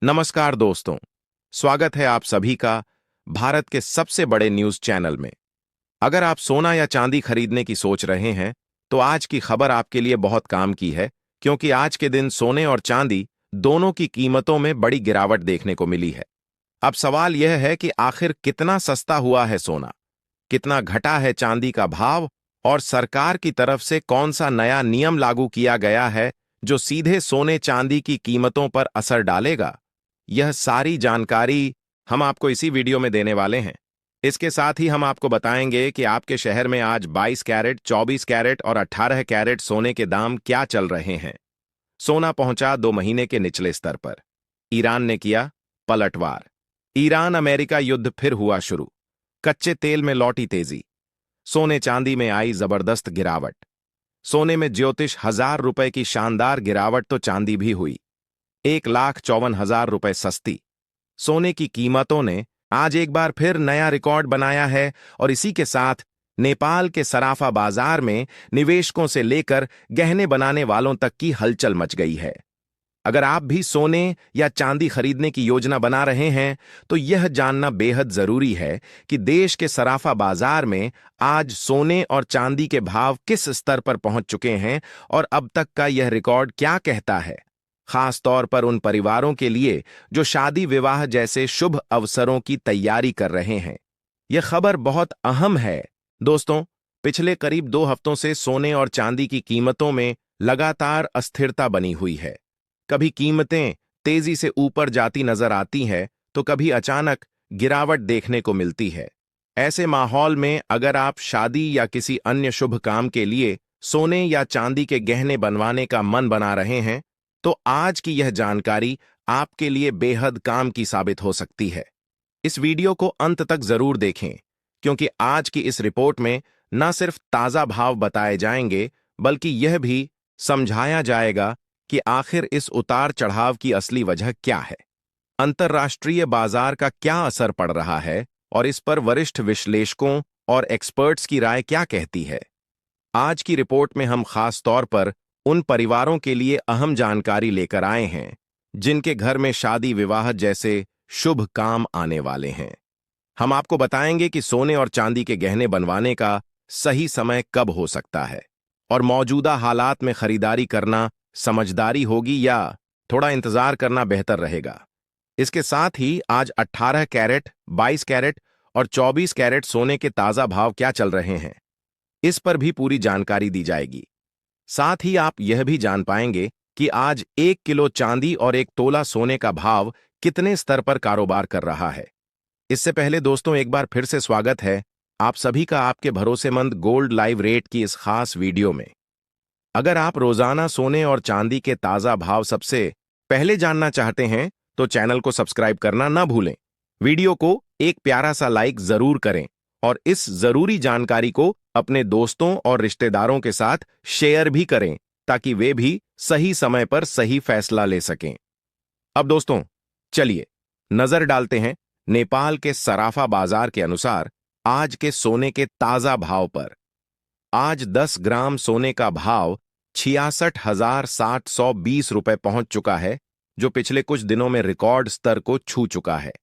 नमस्कार दोस्तों, स्वागत है आप सभी का भारत के सबसे बड़े न्यूज चैनल में। अगर आप सोना या चांदी खरीदने की सोच रहे हैं, तो आज की खबर आपके लिए बहुत काम की है, क्योंकि आज के दिन सोने और चांदी दोनों की कीमतों में बड़ी गिरावट देखने को मिली है। अब सवाल यह है कि आखिर कितना सस्ता हुआ है सोना, कितना घटा है चांदी का भाव, और सरकार की तरफ से कौन सा नया नियम लागू किया गया है जो सीधे सोने चांदी की कीमतों पर असर डालेगा। यह सारी जानकारी हम आपको इसी वीडियो में देने वाले हैं। इसके साथ ही हम आपको बताएंगे कि आपके शहर में आज 22 कैरेट, 24 कैरेट और 18 कैरेट सोने के दाम क्या चल रहे हैं। सोना पहुंचा 2 महीने के निचले स्तर पर। ईरान ने किया पलटवार। ईरान अमेरिका युद्ध फिर हुआ शुरू। कच्चे तेल में लौटी तेजी। सोने चांदी में आई जबरदस्त गिरावट। सोने में ज्योतिष 1,000 रुपए की शानदार गिरावट तो चांदी भी हुई 1,54,000 रुपए सस्ती। सोने की कीमतों ने आज एक बार फिर नया रिकॉर्ड बनाया है, और इसी के साथ नेपाल के सराफा बाजार में निवेशकों से लेकर गहने बनाने वालों तक की हलचल मच गई है। अगर आप भी सोने या चांदी खरीदने की योजना बना रहे हैं, तो यह जानना बेहद जरूरी है कि देश के सराफा बाजार में आज सोने और चांदी के भाव किस स्तर पर पहुंच चुके हैं और अब तक का यह रिकॉर्ड क्या कहता है, खास तौर पर उन परिवारों के लिए जो शादी विवाह जैसे शुभ अवसरों की तैयारी कर रहे हैं। यह खबर बहुत अहम है दोस्तों। पिछले करीब 2 हफ्तों से सोने और चांदी की कीमतों में लगातार अस्थिरता बनी हुई है। कभी कीमतें तेजी से ऊपर जाती नजर आती हैं, तो कभी अचानक गिरावट देखने को मिलती है। ऐसे माहौल में अगर आप शादी या किसी अन्य शुभ काम के लिए सोने या चांदी के गहने बनवाने का मन बना रहे हैं, तो आज की यह जानकारी आपके लिए बेहद काम की साबित हो सकती है। इस वीडियो को अंत तक जरूर देखें, क्योंकि आज की इस रिपोर्ट में न सिर्फ ताजा भाव बताए जाएंगे, बल्कि यह भी समझाया जाएगा कि आखिर इस उतार चढ़ाव की असली वजह क्या है, अंतर्राष्ट्रीय बाजार का क्या असर पड़ रहा है, और इस पर वरिष्ठ विश्लेषकों और एक्सपर्ट्स की राय क्या कहती है। आज की रिपोर्ट में हम खास तौर पर उन परिवारों के लिए अहम जानकारी लेकर आए हैं जिनके घर में शादी विवाह जैसे शुभ काम आने वाले हैं। हम आपको बताएंगे कि सोने और चांदी के गहने बनवाने का सही समय कब हो सकता है, और मौजूदा हालात में खरीदारी करना समझदारी होगी या थोड़ा इंतजार करना बेहतर रहेगा। इसके साथ ही आज 18 कैरेट, 22 कैरेट और 24 कैरेट सोने के ताजा भाव क्या चल रहे हैं, इस पर भी पूरी जानकारी दी जाएगी। साथ ही आप यह भी जान पाएंगे कि आज 1 किलो चांदी और 1 तोला सोने का भाव कितने स्तर पर कारोबार कर रहा है। इससे पहले दोस्तों एक बार फिर से स्वागत है आप सभी का आपके भरोसेमंद गोल्ड लाइव रेट की इस खास वीडियो में। अगर आप रोजाना सोने और चांदी के ताजा भाव सबसे पहले जानना चाहते हैं, तो चैनल को सब्सक्राइब करना ना भूलें। वीडियो को एक प्यारा सा लाइक जरूर करें, और इस जरूरी जानकारी को अपने दोस्तों और रिश्तेदारों के साथ शेयर भी करें, ताकि वे भी सही समय पर सही फैसला ले सकें। अब दोस्तों चलिए नजर डालते हैं नेपाल के सराफा बाजार के अनुसार आज के सोने के ताजा भाव पर। आज 10 ग्राम सोने का भाव 66,720 रुपए पहुंच चुका है, जो पिछले कुछ दिनों में रिकॉर्ड स्तर को छू चुका है।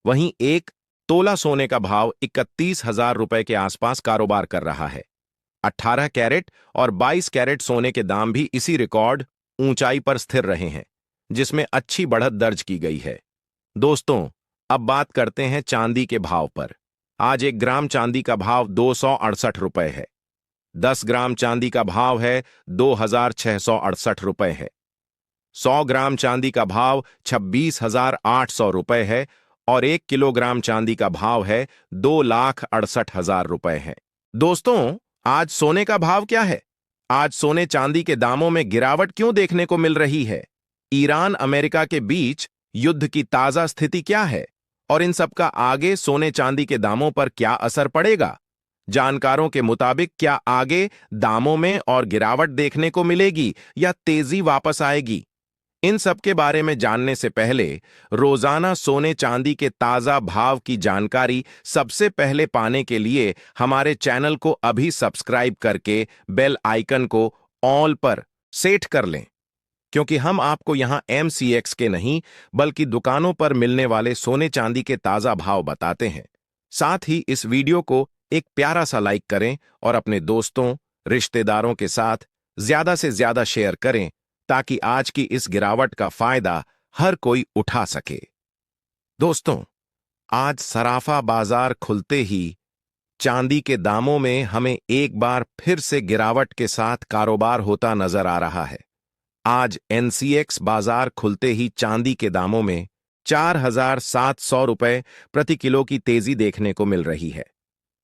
वहीं 1 तोला सोने का भाव 31,000 रुपए के आसपास कारोबार कर रहा है। 18 कैरेट और 22 कैरेट सोने के दाम भी इसी रिकॉर्ड ऊंचाई पर स्थिर रहे हैं, जिसमें अच्छी बढ़त दर्ज की गई है। दोस्तों अब बात करते हैं चांदी के भाव पर। आज 1 ग्राम चांदी का भाव 268 रुपए है। 10 ग्राम चांदी का भाव है 2,668 रुपए है। 100 ग्राम चांदी का भाव 26,800 रुपए है, और 1 किलोग्राम चांदी का भाव है 2,68,000 रुपए है। दोस्तों आज सोने का भाव क्या है? आज सोने चांदी के दामों में गिरावट क्यों देखने को मिल रही है? ईरान अमेरिका के बीच युद्ध की ताजा स्थिति क्या है, और इन सब का आगे सोने चांदी के दामों पर क्या असर पड़ेगा? जानकारों के मुताबिक क्या आगे दामों में और गिरावट देखने को मिलेगी या तेजी वापस आएगी? इन सब के बारे में जानने से पहले रोजाना सोने चांदी के ताजा भाव की जानकारी सबसे पहले पाने के लिए हमारे चैनल को अभी सब्सक्राइब करके बेल आइकन को ऑल पर सेट कर लें। क्योंकि हम आपको यहां MCX के नहीं बल्कि दुकानों पर मिलने वाले सोने चांदी के ताजा भाव बताते हैं। साथ ही इस वीडियो को एक प्यारा सा लाइक करें और अपने दोस्तों, रिश्तेदारों के साथ ज्यादा से ज्यादा शेयर करें ताकि आज की इस गिरावट का फायदा हर कोई उठा सके। दोस्तों, आज सराफा बाजार खुलते ही चांदी के दामों में हमें एक बार फिर से गिरावट के साथ कारोबार होता नजर आ रहा है। आज NCX बाजार खुलते ही चांदी के दामों में 4,700 रुपए प्रति किलो की तेजी देखने को मिल रही है।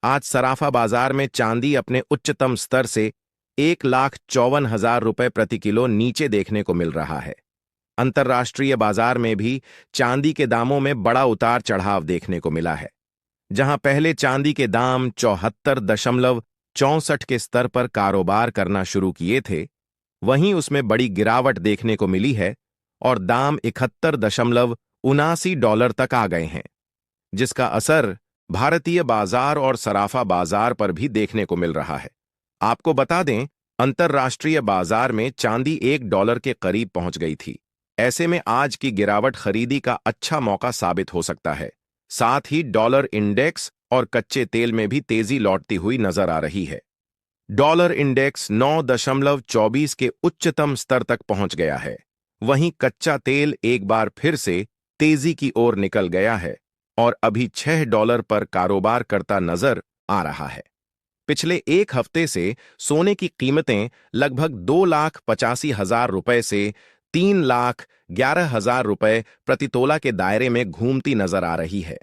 आज सराफा बाजार में चांदी अपने उच्चतम स्तर से 1,54,000 रुपए प्रति किलो नीचे देखने को मिल रहा है। अंतर्राष्ट्रीय बाजार में भी चांदी के दामों में बड़ा उतार चढ़ाव देखने को मिला है। जहां पहले चांदी के दाम 74.64 के स्तर पर कारोबार करना शुरू किए थे, वहीं उसमें बड़ी गिरावट देखने को मिली है और दाम $71.79 तक आ गए हैं, जिसका असर भारतीय बाजार और सराफा बाजार पर भी देखने को मिल रहा है। आपको बता दें, अंतर्राष्ट्रीय बाजार में चांदी $1 के करीब पहुंच गई थी। ऐसे में आज की गिरावट खरीदी का अच्छा मौका साबित हो सकता है। साथ ही डॉलर इंडेक्स और कच्चे तेल में भी तेजी लौटती हुई नजर आ रही है। डॉलर इंडेक्स 9.24 के उच्चतम स्तर तक पहुंच गया है। वहीं कच्चा तेल एक बार फिर से तेजी की ओर निकल गया है और अभी $6 पर कारोबार करता नजर आ रहा है। पिछले एक हफ्ते से सोने की कीमतें लगभग 2,85,000 रुपए से 3,11,000 रुपए प्रति तोला के दायरे में घूमती नजर आ रही है।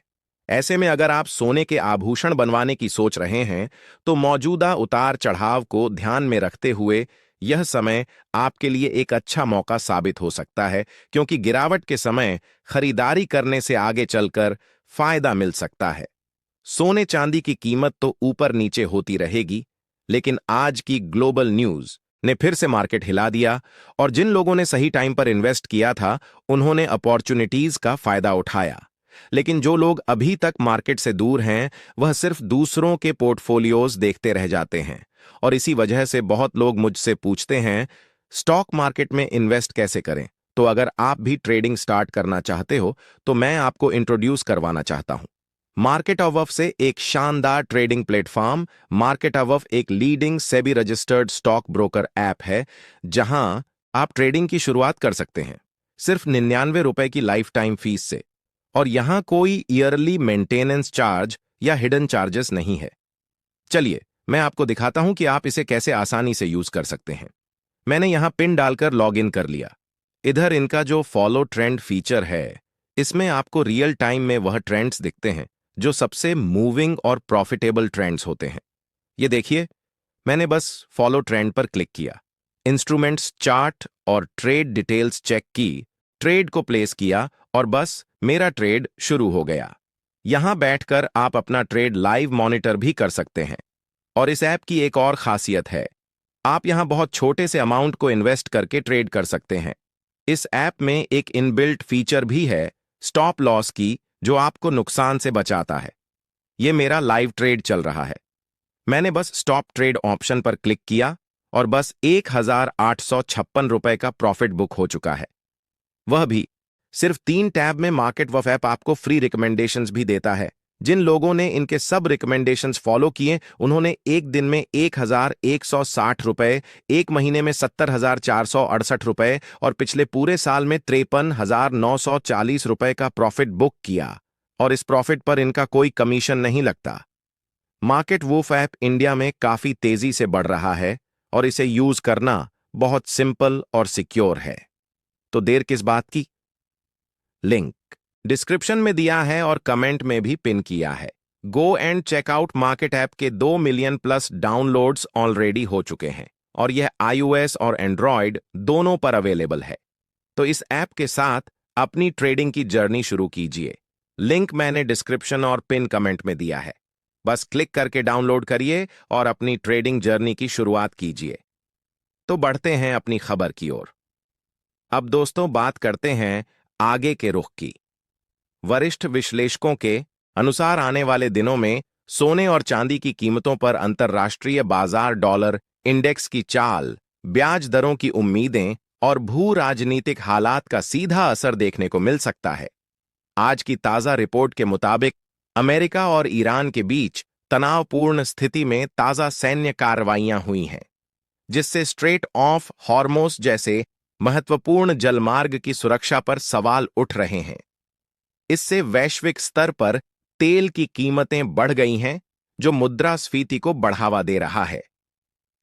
ऐसे में अगर आप सोने के आभूषण बनवाने की सोच रहे हैं तो मौजूदा उतार चढ़ाव को ध्यान में रखते हुए यह समय आपके लिए एक अच्छा मौका साबित हो सकता है, क्योंकि गिरावट के समय खरीदारी करने से आगे चलकर फायदा मिल सकता है। सोने चांदी की कीमत तो ऊपर नीचे होती रहेगी, लेकिन आज की ग्लोबल न्यूज ने फिर से मार्केट हिला दिया और जिन लोगों ने सही टाइम पर इन्वेस्ट किया था उन्होंने अपॉर्चुनिटीज का फायदा उठाया। लेकिन जो लोग अभी तक मार्केट से दूर हैं वह सिर्फ दूसरों के पोर्टफोलियोज देखते रह जाते हैं और इसी वजह से बहुत लोग मुझसे पूछते हैं स्टॉक मार्केट में इन्वेस्ट कैसे करें। तो अगर आप भी ट्रेडिंग स्टार्ट करना चाहते हो तो मैं आपको इंट्रोड्यूस करवाना चाहता हूं। मार्केट ऑफ से एक शानदार ट्रेडिंग प्लेटफॉर्म। मार्केट ऑफ एक leading SEBI registered stock broker app है जहां आप ट्रेडिंग की शुरुआत कर सकते हैं सिर्फ 99 रुपए की लाइफ टाइम फीस से, और यहां कोई ईयरली मेंटेनेंस चार्ज या हिडन चार्जेस नहीं है। चलिए मैं आपको दिखाता हूं कि आप इसे कैसे आसानी से यूज कर सकते हैं। मैंने यहां पिन डालकर लॉग इन कर लिया। इधर इनका जो फॉलो ट्रेंड फीचर है, इसमें आपको रियल टाइम में वह ट्रेंड्स दिखते हैं जो सबसे मूविंग और प्रॉफिटेबल ट्रेंड्स होते हैं। ये देखिए, मैंने बस फॉलो ट्रेंड पर क्लिक किया, इंस्ट्रूमेंट्स चार्ट और ट्रेड डिटेल्स चेक की, ट्रेड को प्लेस किया और बस मेरा ट्रेड शुरू हो गया। यहां बैठकर आप अपना ट्रेड लाइव मॉनिटर भी कर सकते हैं। और इस ऐप की एक और खासियत है, आप यहां बहुत छोटे से अमाउंट को इन्वेस्ट करके ट्रेड कर सकते हैं। इस ऐप में एक इनबिल्ट फीचर भी है स्टॉप लॉस की, जो आपको नुकसान से बचाता है। यह मेरा लाइव ट्रेड चल रहा है। मैंने बस स्टॉप ट्रेड ऑप्शन पर क्लिक किया और बस 1,856 रुपए का प्रॉफिट बुक हो चुका है। वह भी सिर्फ 3 टैब में। मार्केट वॉफ ऐप आपको फ्री रिकमेंडेशंस भी देता है। जिन लोगों ने इनके सब रिकमेंडेशंस फॉलो किए उन्होंने एक दिन में 1,160 रुपए, एक महीने में 70,468 रुपए और पिछले पूरे साल में 53,940 रुपए का प्रॉफिट बुक किया, और इस प्रॉफिट पर इनका कोई कमीशन नहीं लगता। मार्केट वॉफ ऐप इंडिया में काफी तेजी से बढ़ रहा है और इसे यूज करना बहुत सिंपल और सिक्योर है। तो देर किस बात की? लिंक डिस्क्रिप्शन में दिया है और कमेंट में भी पिन किया है। Go and check out. Market app के 2 मिलियन प्लस डाउनलोड्स ऑलरेडी हो चुके हैं और यह iOS और एंड्रॉयड दोनों पर अवेलेबल है। तो इस ऐप के साथ अपनी ट्रेडिंग की जर्नी शुरू कीजिए। लिंक मैंने डिस्क्रिप्शन और पिन कमेंट में दिया है। बस क्लिक करके डाउनलोड करिए और अपनी ट्रेडिंग जर्नी की शुरुआत कीजिए। तो बढ़ते हैं अपनी खबर की ओर। अब दोस्तों बात करते हैं आगे के रुख की। वरिष्ठ विश्लेषकों के अनुसार आने वाले दिनों में सोने और चांदी की कीमतों पर अंतर्राष्ट्रीय बाजार, डॉलर इंडेक्स की चाल, ब्याज दरों की उम्मीदें और भू राजनीतिक हालात का सीधा असर देखने को मिल सकता है। आज की ताजा रिपोर्ट के मुताबिक अमेरिका और ईरान के बीच तनावपूर्ण स्थिति में ताजा सैन्य कार्रवाइयां हुई हैं, जिससे स्ट्रेट ऑफ हॉर्मोस जैसे महत्वपूर्ण जलमार्ग की सुरक्षा पर सवाल उठ रहे हैं। इससे वैश्विक स्तर पर तेल की कीमतें बढ़ गई हैं, जो मुद्रास्फीति को बढ़ावा दे रहा है।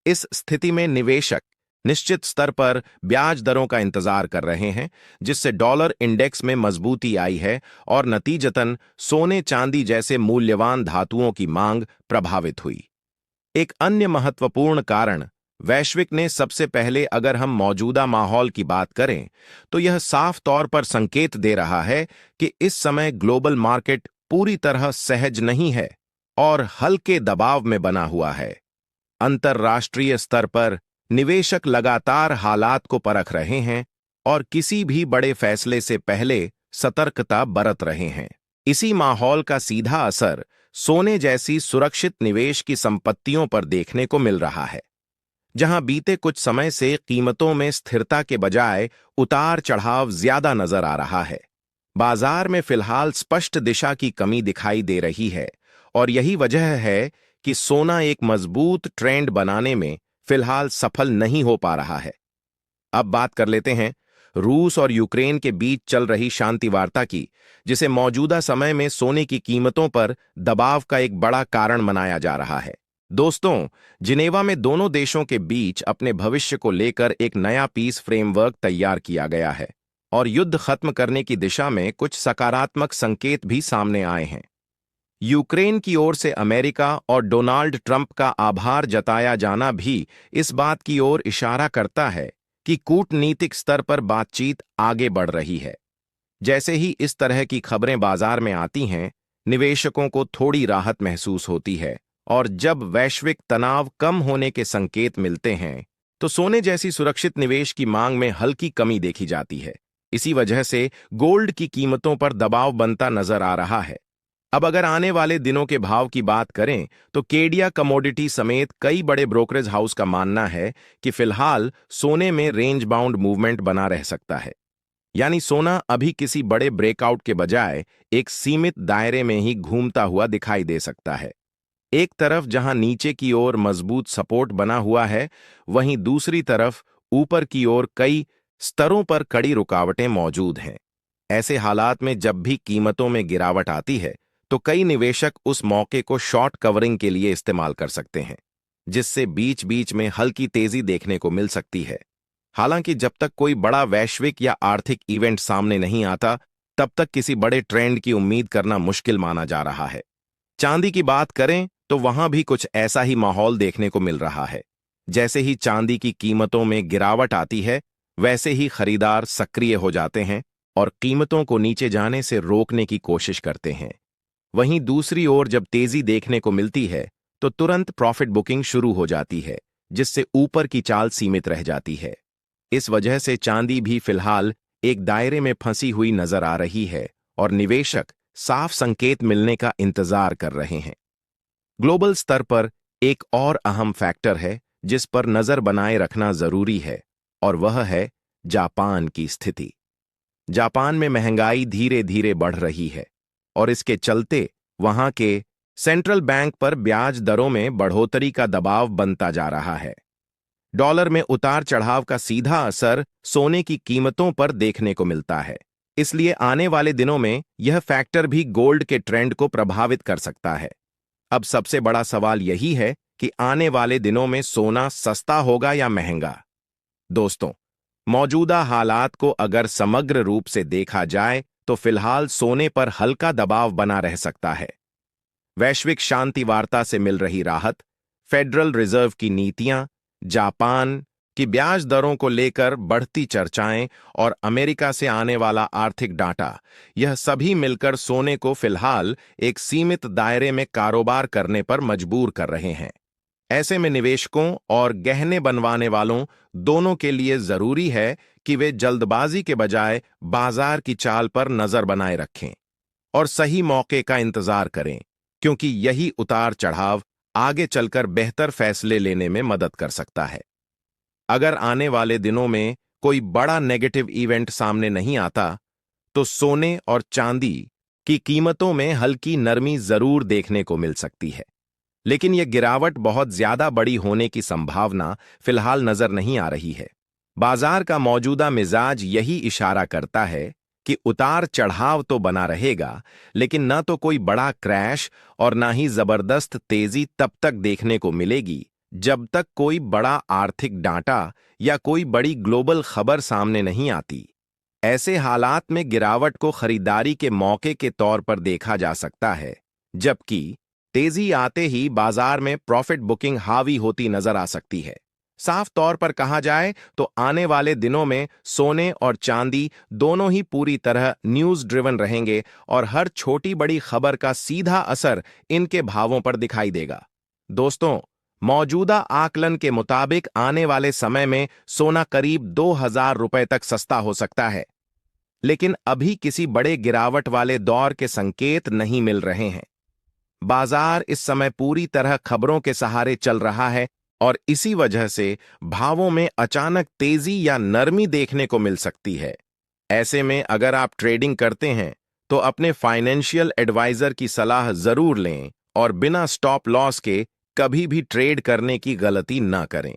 इस स्थिति में निवेशक निश्चित स्तर पर ब्याज दरों का इंतजार कर रहे हैं, जिससे डॉलर इंडेक्स में मजबूती आई है और नतीजतन सोने चांदी जैसे मूल्यवान धातुओं की मांग प्रभावित हुई। एक अन्य महत्वपूर्ण कारण वैश्विक ने सबसे पहले अगर हम मौजूदा माहौल की बात करें तो यह साफ तौर पर संकेत दे रहा है कि इस समय ग्लोबल मार्केट पूरी तरह सहज नहीं है और हल्के दबाव में बना हुआ है। अंतर्राष्ट्रीय स्तर पर निवेशक लगातार हालात को परख रहे हैं और किसी भी बड़े फैसले से पहले सतर्कता बरत रहे हैं। इसी माहौल का सीधा असर सोने जैसी सुरक्षित निवेश की संपत्तियों पर देखने को मिल रहा है, जहां बीते कुछ समय से कीमतों में स्थिरता के बजाय उतार चढ़ाव ज्यादा नजर आ रहा है। बाजार में फिलहाल स्पष्ट दिशा की कमी दिखाई दे रही है और यही वजह है कि सोना एक मजबूत ट्रेंड बनाने में फिलहाल सफल नहीं हो पा रहा है। अब बात कर लेते हैं रूस और यूक्रेन के बीच चल रही शांति वार्ता की, जिसे मौजूदा समय में सोने की कीमतों पर दबाव का एक बड़ा कारण मनाया जा रहा है। दोस्तों, जिनेवा में दोनों देशों के बीच अपने भविष्य को लेकर एक नया पीस फ्रेमवर्क तैयार किया गया है और युद्ध खत्म करने की दिशा में कुछ सकारात्मक संकेत भी सामने आए हैं। यूक्रेन की ओर से अमेरिका और डोनाल्ड ट्रंप का आभार जताया जाना भी इस बात की ओर इशारा करता है कि कूटनीतिक स्तर पर बातचीत आगे बढ़ रही है। जैसे ही इस तरह की खबरें बाजार में आती हैं, निवेशकों को थोड़ी राहत महसूस होती है और जब वैश्विक तनाव कम होने के संकेत मिलते हैं तो सोने जैसी सुरक्षित निवेश की मांग में हल्की कमी देखी जाती है। इसी वजह से गोल्ड की कीमतों पर दबाव बनता नजर आ रहा है। अब अगर आने वाले दिनों के भाव की बात करें तो केडिया कमोडिटी समेत कई बड़े ब्रोकरेज हाउस का मानना है कि फिलहाल सोने में रेंज बाउंड मूवमेंट बना रह सकता है, यानी सोना अभी किसी बड़े ब्रेकआउट के बजाय एक सीमित दायरे में ही घूमता हुआ दिखाई दे सकता है। एक तरफ जहां नीचे की ओर मजबूत सपोर्ट बना हुआ है, वहीं दूसरी तरफ ऊपर की ओर कई स्तरों पर कड़ी रुकावटें मौजूद हैं। ऐसे हालात में जब भी कीमतों में गिरावट आती है तो कई निवेशक उस मौके को शॉर्ट कवरिंग के लिए इस्तेमाल कर सकते हैं, जिससे बीच बीच में हल्की तेजी देखने को मिल सकती है। हालांकि जब तक कोई बड़ा वैश्विक या आर्थिक इवेंट सामने नहीं आता, तब तक किसी बड़े ट्रेंड की उम्मीद करना मुश्किल माना जा रहा है। चांदी की बात करें तो वहां भी कुछ ऐसा ही माहौल देखने को मिल रहा है। जैसे ही चांदी की कीमतों में गिरावट आती है, वैसे ही खरीदार सक्रिय हो जाते हैं और कीमतों को नीचे जाने से रोकने की कोशिश करते हैं। वहीं दूसरी ओर जब तेजी देखने को मिलती है तो तुरंत प्रॉफिट बुकिंग शुरू हो जाती है, जिससे ऊपर की चाल सीमित रह जाती है। इस वजह से चांदी भी फिलहाल एक दायरे में फंसी हुई नजर आ रही है और निवेशक साफ संकेत मिलने का इंतजार कर रहे हैं। ग्लोबल स्तर पर एक और अहम फैक्टर है जिस पर नजर बनाए रखना जरूरी है, और वह है जापान की स्थिति। जापान में महंगाई धीरे धीरे बढ़ रही है और इसके चलते वहां के सेंट्रल बैंक पर ब्याज दरों में बढ़ोतरी का दबाव बनता जा रहा है। डॉलर में उतार चढ़ाव का सीधा असर सोने की कीमतों पर देखने को मिलता है, इसलिए आने वाले दिनों में यह फैक्टर भी गोल्ड के ट्रेंड को प्रभावित कर सकता है। अब सबसे बड़ा सवाल यही है कि आने वाले दिनों में सोना सस्ता होगा या महंगा। दोस्तों, मौजूदा हालात को अगर समग्र रूप से देखा जाए तो फिलहाल सोने पर हल्का दबाव बना रह सकता है। वैश्विक शांति वार्ता से मिल रही राहत, फेडरल रिजर्व की नीतियां, जापान की ब्याज दरों को लेकर बढ़ती चर्चाएं और अमेरिका से आने वाला आर्थिक डाटा, यह सभी मिलकर सोने को फिलहाल एक सीमित दायरे में कारोबार करने पर मजबूर कर रहे हैं। ऐसे में निवेशकों और गहने बनवाने वालों दोनों के लिए जरूरी है कि वे जल्दबाजी के बजाय बाजार की चाल पर नजर बनाए रखें और सही मौके का इंतजार करें, क्योंकि यही उतार चढ़ाव आगे चलकर बेहतर फैसले लेने में मदद कर सकता है। अगर आने वाले दिनों में कोई बड़ा नेगेटिव इवेंट सामने नहीं आता तो सोने और चांदी की कीमतों में हल्की नरमी जरूर देखने को मिल सकती है। लेकिन यह गिरावट बहुत ज्यादा बड़ी होने की संभावना फिलहाल नजर नहीं आ रही है। बाजार का मौजूदा मिजाज यही इशारा करता है कि उतार चढ़ाव तो बना रहेगा, लेकिन न तो कोई बड़ा क्रैश और ना ही जबरदस्त तेजी तब तक देखने को मिलेगी जब तक कोई बड़ा आर्थिक डांटा या कोई बड़ी ग्लोबल खबर सामने नहीं आती। ऐसे हालात में गिरावट को खरीदारी के मौके के तौर पर देखा जा सकता है, जबकि तेजी आते ही बाजार में प्रॉफिट बुकिंग हावी होती नजर आ सकती है। साफ तौर पर कहा जाए तो आने वाले दिनों में सोने और चांदी दोनों ही पूरी तरह न्यूज ड्रिवन रहेंगे और हर छोटी बड़ी खबर का सीधा असर इनके भावों पर दिखाई देगा। दोस्तों, मौजूदा आकलन के मुताबिक आने वाले समय में सोना करीब 2000 रुपए तक सस्ता हो सकता है, लेकिन अभी किसी बड़े गिरावट वाले दौर के संकेत नहीं मिल रहे हैं। बाजार इस समय पूरी तरह खबरों के सहारे चल रहा है और इसी वजह से भावों में अचानक तेजी या नरमी देखने को मिल सकती है। ऐसे में अगर आप ट्रेडिंग करते हैं तो अपने फाइनेंशियल एडवाइजर की सलाह जरूर लें और बिना स्टॉप लॉस के कभी भी ट्रेड करने की गलती ना करें।